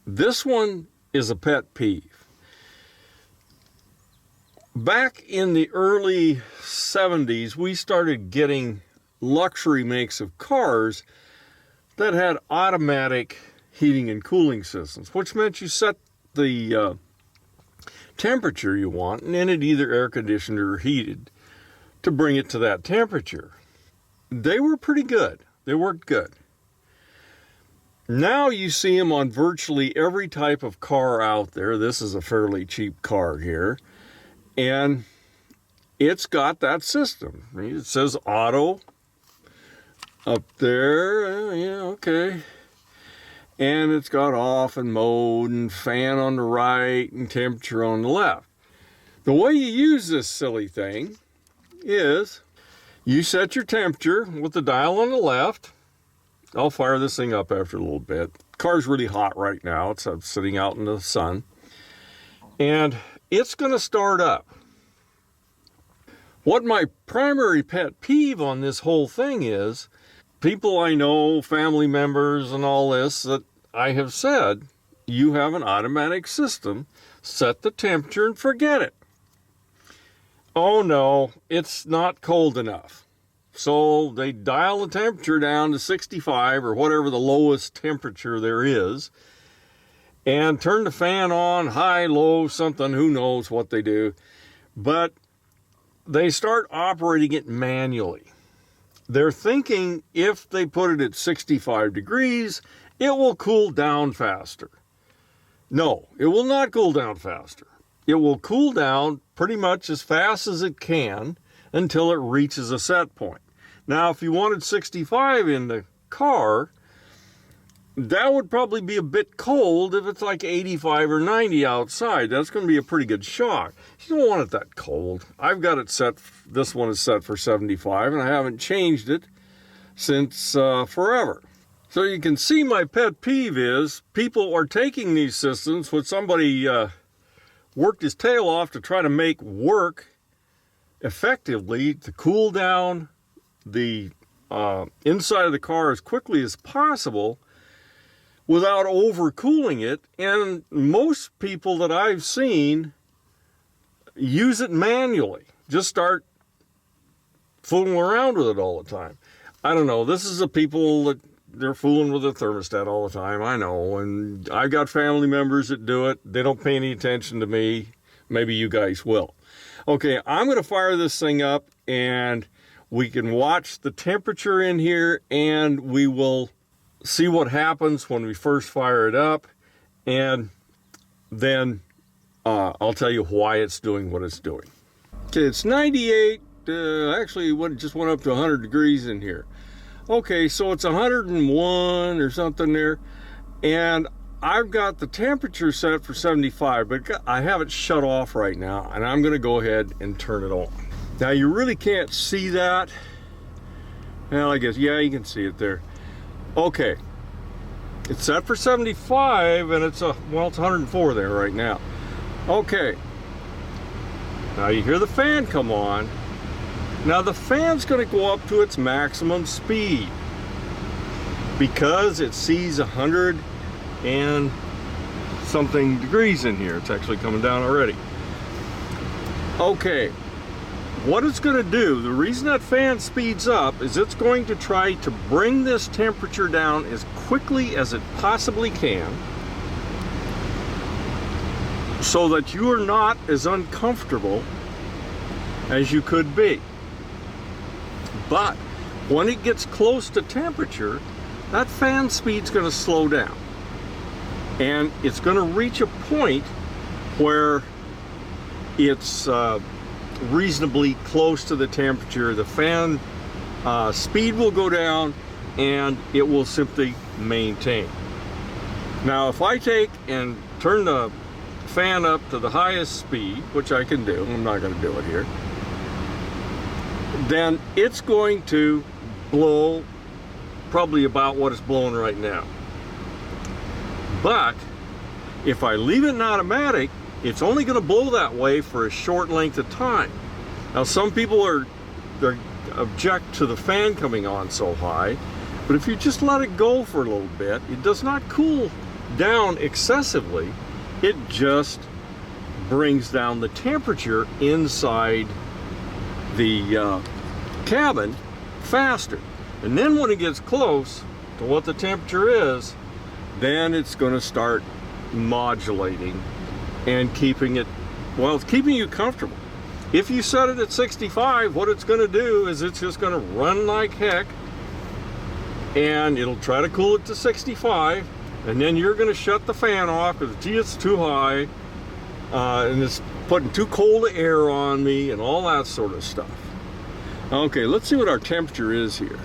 This one is a pet peeve. Back in the early 70s, we started getting luxury makes of cars that had automatic heating and cooling systems, which meant you set the temperature you want, and then it either air conditioned or heated to bring it to that temperature. They were pretty good. They worked good. Now you see them on virtually every type of car out there. This is a fairly cheap car here, and it's got that system. It says auto up there. Yeah, okay. And it's got off and mode and fan on the right and temperature on the left. The way you use this silly thing is you set your temperature with the dial on the left. I'll fire this thing up after a little bit. The car's really hot right now. It's sitting out in the sun. And it's going to start up. What my primary pet peeve on this whole thing is, people I know, family members and all this, that I have said, you have an automatic system, set the temperature and forget it. Oh no, it's not cold enough. So they dial the temperature down to 65 or whatever the lowest temperature there is, and turn the fan on, high, low, something, who knows what they do. But they start operating it manually. They're thinking if they put it at 65 degrees, it will cool down faster. No, it will not cool down faster. It will cool down pretty much as fast as it can until it reaches a set point. Now, if you wanted 65 in the car, that would probably be a bit cold if it's like 85 or 90 outside. That's going to be a pretty good shock. You don't want it that cold. I've got it set, this one is set for 75, and I haven't changed it since forever. So you can see my pet peeve is people are taking these systems, when somebody worked his tail off to try to make work effectively to cool down the inside of the car as quickly as possible without overcooling it. And most people that I've seen use it manually. Just start fooling around with it all the time. I don't know. This is the people that they're fooling with the thermostat all the time. I know. And I've got family members that do it. They don't pay any attention to me. Maybe you guys will. Okay, I'm going to fire this thing up and we can watch the temperature in here, and we will see what happens when we first fire it up, and then I'll tell you why it's doing what it's doing. Okay, it's 98. Actually, it just went up to 100 degrees in here. Okay, so it's 101 or something there, and I've got the temperature set for 75, but I have it shut off right now, and I'm going to go ahead and turn it on. Now, you really can't see that. Well, I guess, yeah, you can see it there. Okay, it's set for 75, and it's 104 there right now. Okay, now you hear the fan come on. Now the fan's going to go up to its maximum speed because it sees 100 and something degrees in here. It's actually coming down already. Okay, what it's going to do, the reason that fan speeds up is it's going to try to bring this temperature down as quickly as it possibly can so that you are not as uncomfortable as you could be. But when it gets close to temperature, that fan speed's going to slow down. And it's going to reach a point where it's reasonably close to the temperature. The fan speed will go down and it will simply maintain. Now, if I take and turn the fan up to the highest speed, which I can do, I'm not going to do it here, then it's going to blow probably about what it's blowing right now. But if I leave it in automatic, it's only going to blow that way for a short length of time. Now, some people they object to the fan coming on so high, but if you just let it go for a little bit, it does not cool down excessively, it just brings down the temperature inside the cabin faster. And then when it gets close to what the temperature is, then it's going to start modulating and keeping it, well, it's keeping you comfortable. If you set it at 65, what it's going to do is it's just going to run like heck, and it'll try to cool it to 65, and then you're going to shut the fan off because, gee, it's too high, and it's putting too cold air on me and all that sort of stuff. Okay, let's see what our temperature is here.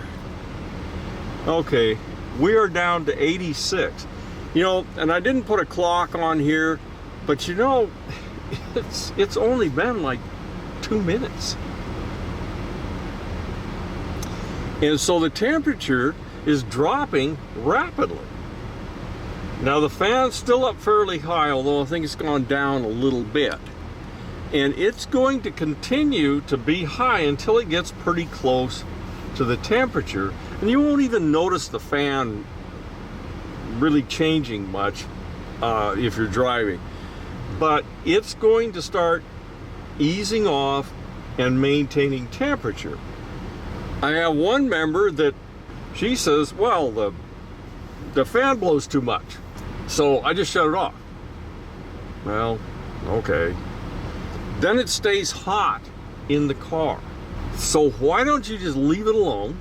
Okay, we are down to 86. You know, and I didn't put a clock on here, but you know, it's only been like 2 minutes. And so the temperature is dropping rapidly. Now the fan's still up fairly high, although I think it's gone down a little bit. And it's going to continue to be high until it gets pretty close to the temperature. And you won't even notice the fan really changing much if you're driving. But it's going to start easing off and maintaining temperature. I have one member that she says, well, the fan blows too much, so I just shut it off. Well, okay. Then it stays hot in the car. So why don't you just leave it alone?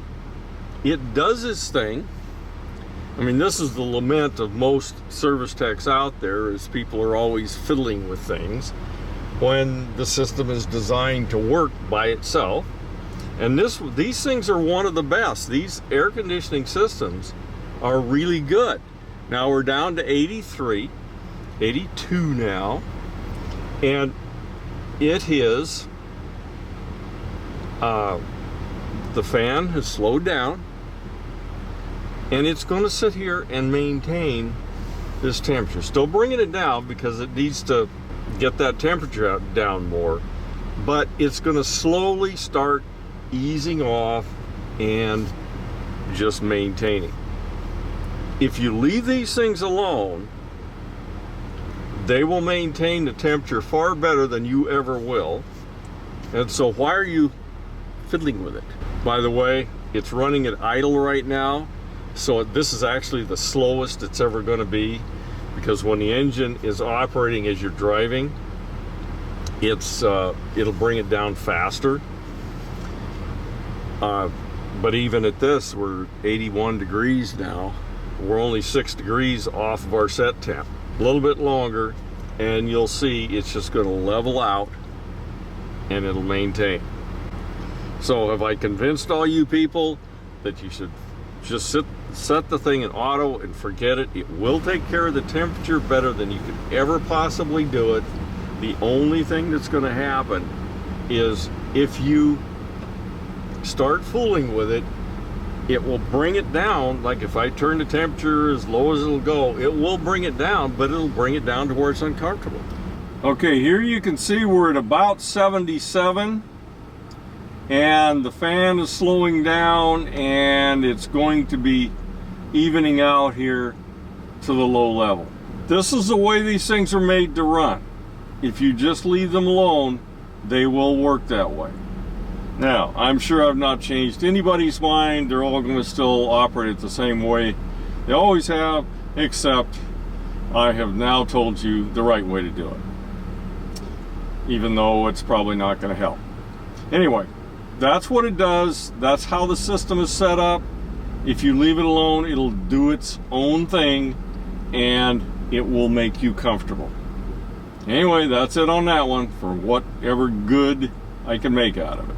It does its thing. I mean, this is the lament of most service techs out there, is people are always fiddling with things when the system is designed to work by itself. And these things are one of the best. These air conditioning systems are really good. Now we're down to 83, 82 now, and it is, the fan has slowed down, and it's going to sit here and maintain this temperature. Still bringing it down because it needs to get that temperature down more, but it's going to slowly start easing off and just maintaining. If you leave these things alone, they will maintain the temperature far better than you ever will. And so why are you fiddling with it? By the way, it's running at idle right now, so this is actually the slowest it's ever going to be, because when the engine is operating as you're driving, it'll bring it down faster. But even at this, we're 81 degrees now. We're only 6 degrees off of our set temp. A little bit longer, and you'll see it's just going to level out and it'll maintain. So have I convinced all you people that you should just set the thing in auto and forget it? It will take care of the temperature better than you could ever possibly do it. The only thing that's going to happen is if you start fooling with it, it will bring it down. Like if I turn the temperature as low as it'll go, it will bring it down, but it'll bring it down to where it's uncomfortable. Okay, here you can see we're at about 77, and the fan is slowing down, and it's going to be evening out here to the low level. This is the way these things are made to run. If you just leave them alone, they will work that way. Now, I'm sure I've not changed anybody's mind. They're all going to still operate the same way they always have, except I have now told you the right way to do it, even though it's probably not going to help. Anyway, that's what it does. That's how the system is set up. If you leave it alone, it'll do its own thing, and it will make you comfortable. Anyway, that's it on that one, for whatever good I can make out of it.